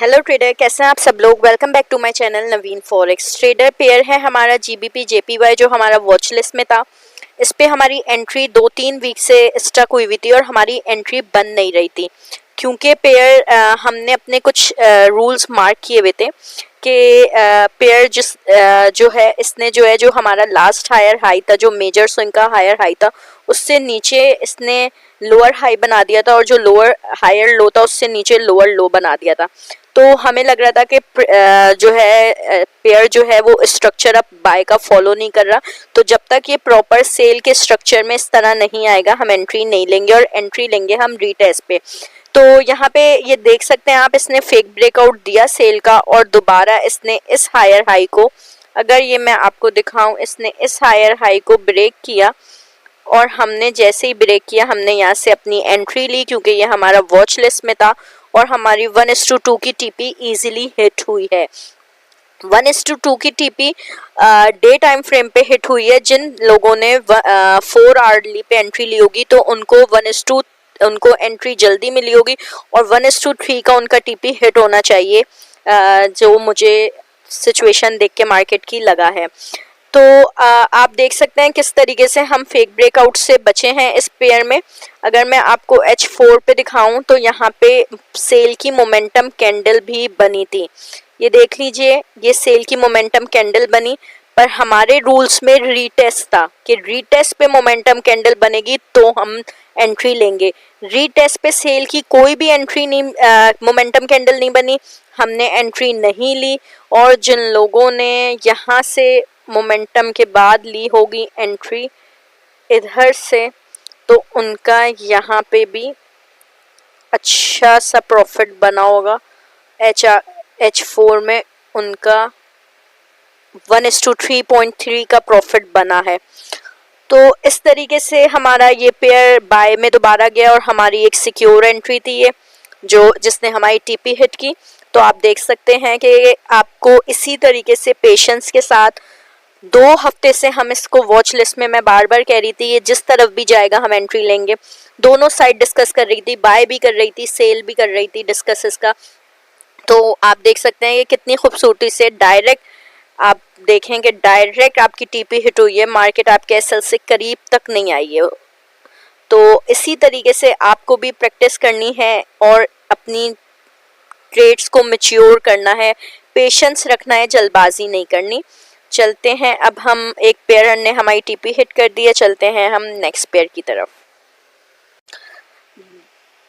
Hello trader, कैसे हैं आप सब लोग। Welcome back to my channel Naveen forex trader. Pair है हमारा जीबीपी जेपीवाई जो हमारा वॉच लिस्ट में था। इस पे हमारी एंट्री 2-3 वीक से स्टक हुई हुई थी और हमारी एंट्री बन नहीं रही थी क्योंकि पेयर हमने अपने कुछ रूल्स मार्क किए हुए थे कि पेयर जो है इसने जो हमारा लास्ट हायर हाई था, जो मेजर स्विंग का हायर हाई था उससे नीचे इसने लोअर हाई बना दिया था और जो लोअर हायर लो था उससे नीचे लोअर लो बना दिया था। तो हमें लग रहा था कि जो है पेयर जो है वो स्ट्रक्चर अब बाय का फॉलो नहीं कर रहा। तो जब तक ये प्रॉपर सेल के स्ट्रक्चर में इस तरह नहीं आएगा हम एंट्री नहीं लेंगे और एंट्री लेंगे हम रीटेस्ट पे। तो यहाँ पे ये देख सकते हैं आप, इसने फेक ब्रेकआउट दिया सेल का और दोबारा इसने इस हायर हाई को, अगर ये मैं आपको दिखाऊं, इसने इस हायर हाई को ब्रेक किया और हमने जैसे ही ब्रेक किया हमने यहाँ से अपनी एंट्री ली क्योंकि ये हमारा वॉच लिस्ट में था और हमारी 1:2 की टीपी इजीली हिट हुई है। 1:2 की टीपी डे टाइम फ्रेम पे हिट हुई है। जिन लोगों ने 4 आवर्ली पे एंट्री ली होगी तो उनको एंट्री जल्दी मिली होगी और 1:3 का उनका टीपी हिट होना चाहिए, जो मुझे सिचुएशन देख के मार्केट की लगा है। तो आप देख सकते हैं किस तरीके से हम फेक ब्रेकआउट से बचे हैं इस पेयर में। अगर मैं आपको H4 पे दिखाऊं तो यहाँ पे सेल की मोमेंटम कैंडल भी बनी थी। ये देख लीजिए, ये सेल की मोमेंटम कैंडल बनी, पर हमारे रूल्स में रीटेस्ट था कि रीटेस्ट पे मोमेंटम कैंडल बनेगी तो हम एंट्री लेंगे। रीटेस्ट पे सेल की कोई भी एंट्री नहीं, मोमेंटम कैंडल नहीं बनी, हमने एंट्री नहीं ली। और जिन लोगों ने यहाँ से मोमेंटम के बाद ली होगी एंट्री इधर से, तो उनका यहाँ पे भी अच्छा सा प्रॉफिट बना होगा। H4 में उनका 1:3.3 का प्रॉफिट बना है। तो इस तरीके से हमारा ये पेयर बाय में दोबारा गया और हमारी एक सिक्योर एंट्री थी ये, जिसने हमारी टीपी हिट की। तो आप देख सकते हैं कि आपको इसी तरीके से पेशेंस के साथ 2 हफ्ते से हम इसको वॉच लिस्ट में, मैं बार बार कह रही थी ये जिस तरफ भी जाएगा हम एंट्री लेंगे। दोनों साइड डिस्कस कर रही थी, बाय भी कर रही थी, सेल भी कर रही थी, डिस्कस इसका। तो आप देख सकते हैं ये कितनी खूबसूरती से डायरेक्ट, आप देखेंगे डायरेक्ट आपकी टीपी हिट हुई है, मार्केट आपके एसएल से करीब तक नहीं आई है। तो इसी तरीके से आपको भी प्रैक्टिस करनी है और अपनी ट्रेड्स को मैच्योर करना है, पेशेंस रखना है, जल्दबाजी नहीं करनी। चलते हैं, अब हम एक पेयर ने हमारी टीपी हिट कर दी है, चलते हैं हम नेक्स्ट पेयर की तरफ।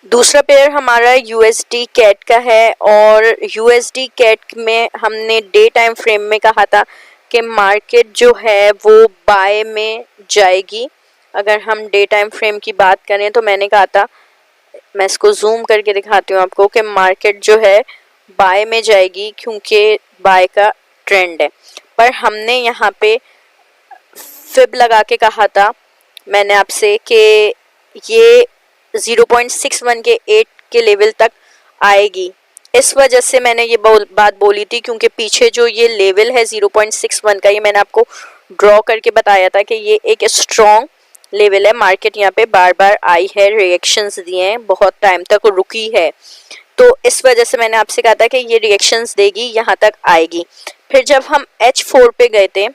दूसरा पेयर हमारा यूएसडी कैट का है और यूएसडी कैट में हमने डे टाइम फ्रेम में कहा था कि मार्केट जो है वो बाय में जाएगी। अगर हम डे टाइम फ्रेम की बात करें तो मैंने कहा था, मैं इसको जूम करके दिखाती हूँ आपको, कि मार्केट जो है बाय में जाएगी क्योंकि बाय का ट्रेंड है। पर हमने यहाँ पे फिब लगा के कहा था मैंने आपसे कि ये 0.61 के 8 के लेवल तक आएगी। इस वजह से मैंने ये बात बोली थी क्योंकि पीछे जो ये लेवल है 0.61 का, ये मैंने आपको ड्रॉ करके बताया था कि ये एक स्ट्रॉन्ग लेवल है। मार्केट यहाँ पे बार बार आई है, रिएक्शंस दिए हैं, बहुत टाइम तक रुकी है। तो इस वजह से मैंने आपसे कहा था कि ये रिएक्शंस देगी, यहाँ तक आएगी। फिर जब हम H4 पे गए थे,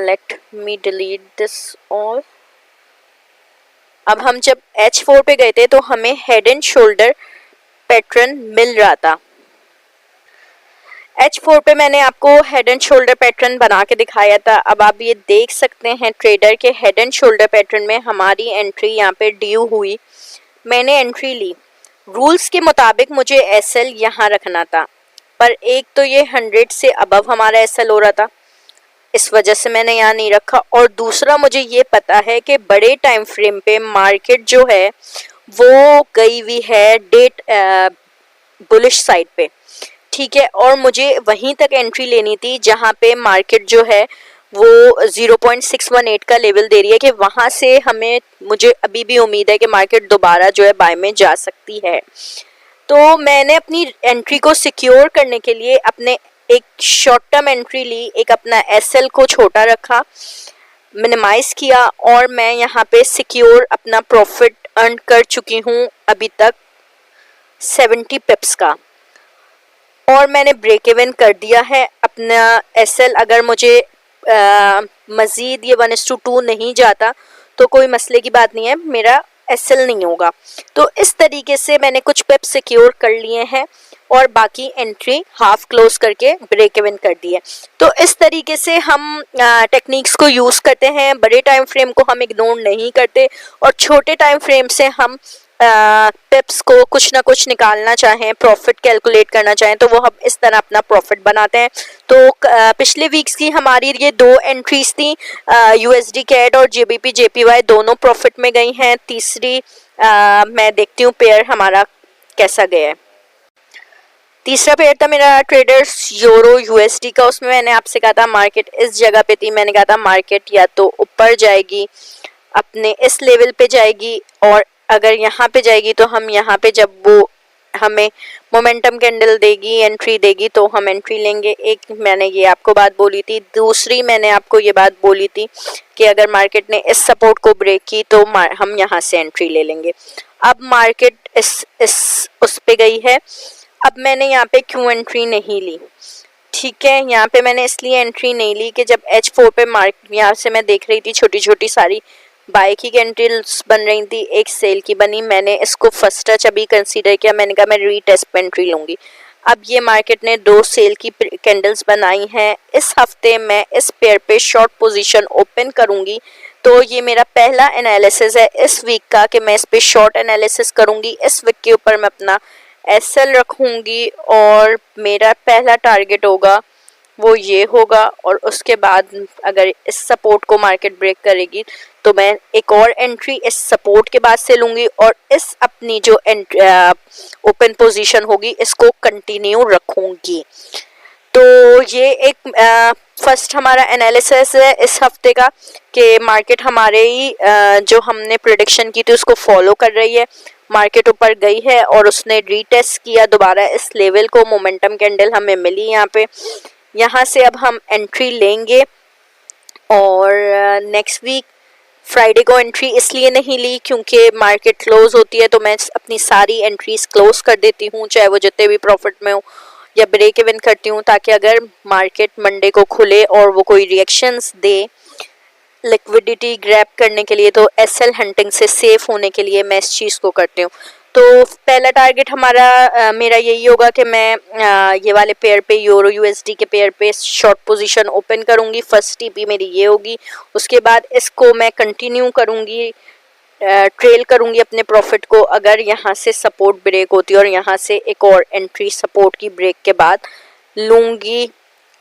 let me delete this all. अब हम जब H4 पे गए थे तो हमें हेड एंड शोल्डर पैटर्न मिल रहा था। H4 पे मैंने आपको हेड एंड शोल्डर पैटर्न बना के दिखाया था। अब आप ये देख सकते हैं ट्रेडर के हेड एंड शोल्डर पैटर्न में हमारी एंट्री यहाँ पे ड्यू हुई, मैंने एंट्री ली। रूल्स के मुताबिक मुझे एसएल यहाँ रखना था, पर एक तो ये 100 से अबव हमारा एसएल हो रहा था, इस वजह से मैंने यहाँ नहीं रखा। और दूसरा मुझे ये पता है कि बड़े टाइम फ्रेम पे मार्केट जो है वो गई हुई है डेट बुलिश साइड पे, ठीक है, और मुझे वहीं तक एंट्री लेनी थी जहाँ पे मार्केट जो है वो 0.618 का लेवल दे रही है कि वहाँ से मुझे अभी भी उम्मीद है कि मार्केट दोबारा जो है बाय में जा सकती है। तो मैंने अपनी एंट्री को सिक्योर करने के लिए अपने एक शॉर्ट टर्म एंट्री ली, एक अपना एसएल को छोटा रखा, मिनिमाइज किया और मैं यहाँ पे सिक्योर अपना प्रॉफिट अर्न कर चुकी हूँ अभी तक 70 पिप्स का, और मैंने ब्रेक इवन कर दिया है अपना एसएल। अगर मुझे मज़ीद ये 1:2 नहीं जाता तो कोई मसले की बात नहीं है, मेरा एसएल नहीं होगा। तो इस तरीके से मैंने कुछ पिप सिक्योर कर लिए हैं और बाकी एंट्री हाफ क्लोज करके ब्रेक इवन कर दी है। तो इस तरीके से हम टेक्निक्स को यूज़ करते हैं। बड़े टाइम फ्रेम को हम इग्नोर नहीं करते और छोटे टाइम फ्रेम से हम पिप्स को कुछ ना कुछ निकालना चाहें, प्रॉफिट कैलकुलेट करना चाहें तो वो हम इस तरह अपना प्रॉफिट बनाते हैं। तो पिछले वीक्स की हमारी ये 2 एंट्रीज थी, यूएसडी कैड और जेबीपी जेपीवाई दोनों प्रॉफिट में गई हैं। तीसरी मैं देखती हूँ पेयर हमारा कैसा गया है। तीसरा पेयर था मेरा ट्रेडर्स यूरो यूएसडी का। उसमें मैंने आपसे कहा था मार्केट इस जगह पे थी, मैंने कहा था मार्केट या तो ऊपर जाएगी अपने इस लेवल पे जाएगी, और अगर यहाँ पे जाएगी तो हम यहाँ पे जब वो हमें मोमेंटम कैंडल देगी, एंट्री देगी, तो हम एंट्री लेंगे। एक मैंने ये आपको बात बोली थी। दूसरी मैंने आपको ये बात बोली थी कि अगर मार्केट ने इस सपोर्ट को ब्रेक की तो हम यहाँ से एंट्री ले लेंगे। अब मार्केट इस उस पे गई है। अब मैंने यहाँ पे क्यों एंट्री नहीं ली, ठीक है, यहाँ पे मैंने इसलिए एंट्री नहीं ली कि जब H4 पे मार्केट, यहाँ से मैं देख रही थी छोटी छोटी सारी बाय की कैंडल्स बन रही थी, एक सेल की बनी। मैंने इसको फर्स्ट टच अभी कंसीडर किया, मैंने कहा मैं रीटेस्ट पे एंट्री लूँगी। अब ये मार्केट ने 2 सेल की कैंडल्स बनाई हैं। इस हफ्ते मैं इस पेयर पे शॉर्ट पोजीशन ओपन करूँगी। तो ये मेरा पहला एनालिसिस है इस वीक का कि मैं इस पे शॉर्ट एनालिसिस करूँगी। इस वीक के ऊपर मैं अपना एसएल रखूँगी और मेरा पहला टारगेट होगा वो ये होगा, और उसके बाद अगर इस सपोर्ट को मार्केट ब्रेक करेगी तो मैं एक और एंट्री इस सपोर्ट के बाद से लूँगी और इस अपनी जो ओपन पोजीशन होगी इसको कंटिन्यू रखूँगी। तो ये एक फर्स्ट हमारा एनालिसिस है इस हफ्ते का कि मार्केट हमारे ही जो हमने प्रेडिक्शन की थी उसको फॉलो कर रही है। मार्केट ऊपर गई है और उसने रीटेस्ट किया दोबारा इस लेवल को, मोमेंटम कैंडल हमें मिली यहाँ पे। यहाँ से अब हम एंट्री लेंगे और नेक्स्ट वीक फ्राइडे को एंट्री इसलिए नहीं ली क्योंकि मार्केट क्लोज होती है, तो मैं अपनी सारी एंट्रीज क्लोज कर देती हूँ चाहे वो जितने भी प्रॉफिट में हो, या ब्रेक इवन करती हूँ ताकि अगर मार्केट मंडे को खुले और वो कोई रिएक्शंस दे लिक्विडिटी ग्रैब करने के लिए, तो एसएल हंटिंग से सेफ होने के लिए मैं इस चीज़ को करती हूँ। तो पहला टारगेट हमारा मेरा यही होगा कि मैं ये वाले पेयर पे, यूरो यूएसडी के पेयर पे शॉर्ट पोजीशन ओपन करूँगी। फर्स्ट टीपी मेरी ये होगी, उसके बाद इसको मैं कंटिन्यू करूँगी, ट्रेल करूँगी अपने प्रॉफिट को। अगर यहाँ से सपोर्ट ब्रेक होती है और यहाँ से एक और एंट्री सपोर्ट की ब्रेक के बाद लूँगी,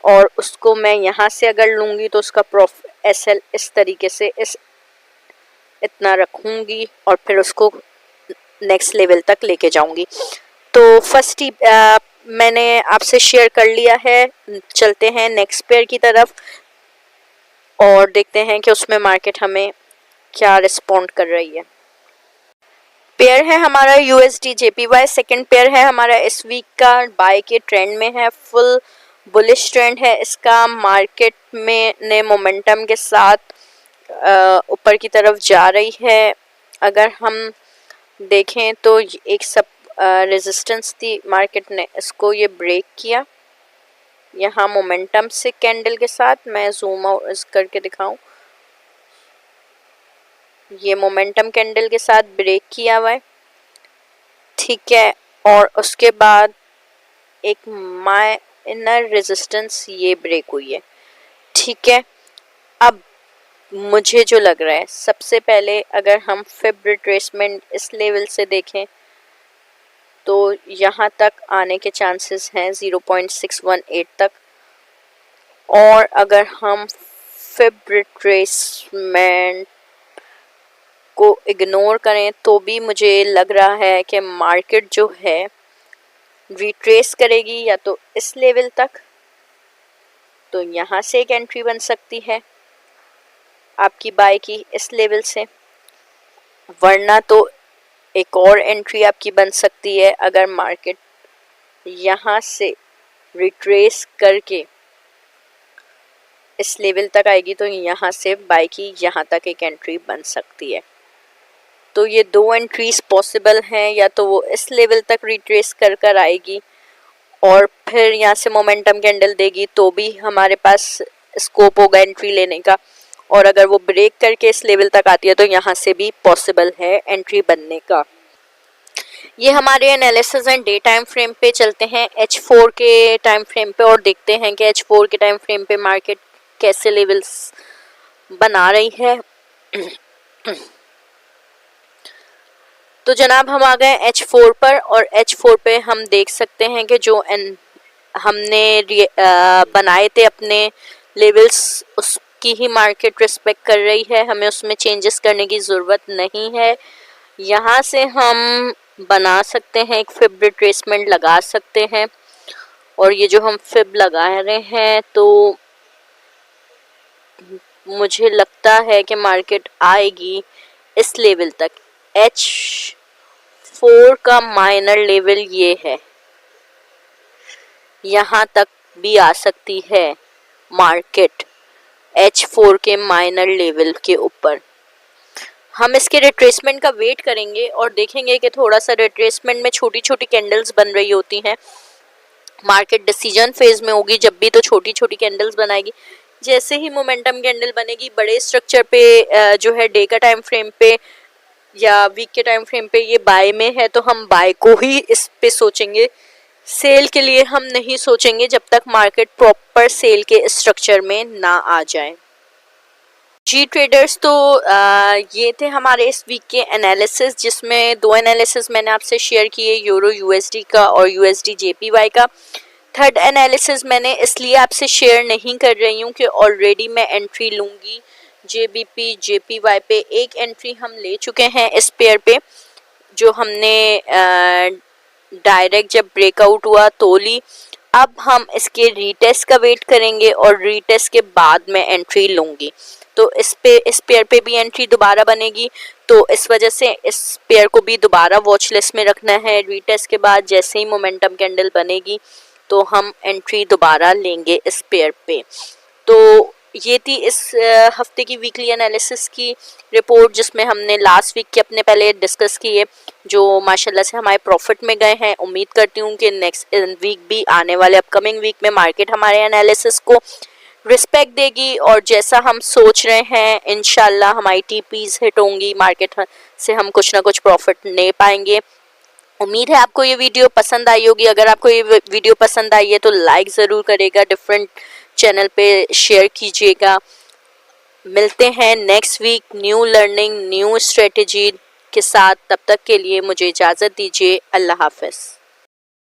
और उसको मैं यहाँ से अगर लूँगी तो उसका प्रॉफिट एसएल इस तरीके से इतना रखूँगी और फिर उसको नेक्स्ट लेवल तक लेके जाऊँगी। तो फर्स्ट मैंने आपसे शेयर कर लिया है। चलते हैं नेक्स्ट पेयर की तरफ और देखते हैं कि उसमें मार्केट हमें क्या रिस्पॉन्ड कर रही है। पेयर है हमारा यूएसडी जेपीवाई। सेकंड पेयर है हमारा इस वीक का, बाय के ट्रेंड में है, फुल बुलिश ट्रेंड है इसका। मार्केट में ने मोमेंटम के साथ ऊपर की तरफ जा रही है। अगर हम देखें तो एक सब रेजिस्टेंस थी, मार्केट ने इसको ये ब्रेक किया यहाँ मोमेंटम से कैंडल के साथ। मैं जूम आउट करके दिखाऊं, ये मोमेंटम कैंडल के साथ ब्रेक किया हुआ है, ठीक है। और उसके बाद एक माइनर रेजिस्टेंस ये ब्रेक हुई है, ठीक है। अब मुझे जो लग रहा है, सबसे पहले अगर हम फिब रिट्रेसमेंट इस लेवल से देखें तो यहाँ तक आने के चांसेस हैं 0.618 तक, और अगर हम फिब रिट्रेसमेंट को इग्नोर करें तो भी मुझे लग रहा है कि मार्केट जो है रिट्रेस करेगी या तो इस लेवल तक, तो यहाँ से एक एंट्री बन सकती है आपकी बाय की इस लेवल से, वरना तो एक और एंट्री आपकी बन सकती है अगर मार्केट यहाँ से रिट्रेस करके इस लेवल तक आएगी, तो यहाँ से बाय की यहाँ तक एक एंट्री बन सकती है। तो ये 2 एंट्रीज पॉसिबल हैं, या तो वो इस लेवल तक रिट्रेस कर कर आएगी और फिर यहाँ से मोमेंटम कैंडल देगी तो भी हमारे पास स्कोप होगा एंट्री लेने का, और अगर वो ब्रेक करके इस लेवल तक आती है तो यहाँ से भी पॉसिबल है एंट्री बनने का। ये हमारे analysis and day time frame पे चलते हैं H4 के टाइम फ्रेम पे और देखते हैं कि H4 के टाइम फ्रेम पे मार्केट कैसे लेवल्स बना रही है। तो जनाब हम आ गए H4 पर, और H4 पे हम देख सकते हैं कि जो हमने बनाए थे अपने लेवल्स, उसकी ही मार्केट रिस्पेक्ट कर रही है, हमें उसमें चेंजेस करने की ज़रूरत नहीं है। यहाँ से हम बना सकते हैं, एक फिब रिट्रेसमेंट लगा सकते हैं, और ये जो हम फिब लगा रहे हैं तो मुझे लगता है कि मार्केट आएगी इस लेवल तक। H4 का माइनर लेवल ये है, यहाँ तक भी आ सकती है मार्केट H4 के माइनर लेवल के ऊपर। हम इसके रिट्रेसमेंट का वेट करेंगे और देखेंगे कि थोड़ा सा रिट्रेसमेंट में छोटी छोटी कैंडल्स बन रही होती हैं। मार्केट डिसीजन फेज में होगी जब भी, तो छोटी छोटी कैंडल्स बनाएगी। जैसे ही मोमेंटम कैंडल बनेगी बड़े स्ट्रक्चर पे जो है डे का टाइम फ्रेम पे या वीक के टाइम फ्रेम पे ये बाय में है, तो हम बाय को ही इस पे सोचेंगे, सेल के लिए हम नहीं सोचेंगे जब तक मार्केट प्रॉपर सेल के स्ट्रक्चर में ना आ जाए। जी ट्रेडर्स, तो ये थे हमारे इस वीक के एनालिसिस, जिसमें 2 एनालिसिस मैंने आपसे शेयर किए, यूरो यूएसडी का और यूएसडी जेपीवाई का। थर्ड एनालिसिस मैंने इसलिए आपसे शेयर नहीं कर रही हूँ कि ऑलरेडी मैं एंट्री लूँगी जेबीपी जेपीवाई पे। एक एंट्री हम ले चुके हैं इस पेयर पे, जो हमने डायरेक्ट जब ब्रेकआउट हुआ तो ली। अब हम इसके रीटेस्ट का वेट करेंगे और रीटेस्ट के बाद मैं एंट्री लूँगी। तो इस पेयर पे भी एंट्री दोबारा बनेगी, तो इस वजह से इस पेयर को भी दोबारा वॉच लिस्ट में रखना है। रीटेस्ट के बाद जैसे ही मोमेंटम कैंडल बनेगी तो हम एंट्री दोबारा लेंगे इस पेयर पे। तो ये थी इस हफ्ते की वीकली एनालिसिस की रिपोर्ट, जिसमें हमने लास्ट वीक के अपने पहले डिस्कस किए, जो माशाल्लाह से हमारे प्रॉफिट में गए हैं। उम्मीद करती हूँ कि नेक्स्ट वीक भी, आने वाले अपकमिंग वीक में, मार्केट हमारे एनालिसिस को रिस्पेक्ट देगी और जैसा हम सोच रहे हैं इंशाल्लाह हमारी टीपीज हिट होंगी, मार्केट से हम कुछ ना कुछ प्रॉफिट ले पाएंगे। उम्मीद है आपको ये वीडियो पसंद आई होगी। अगर आपको ये वीडियो पसंद आई है तो लाइक ज़रूर करेगा, डिफरेंट चैनल पे शेयर कीजिएगा। मिलते हैं next week new learning, new strategy के साथ। तब तक के लिए मुझे इजाज़त दीजिए। अल्लाह हाफ़िज़।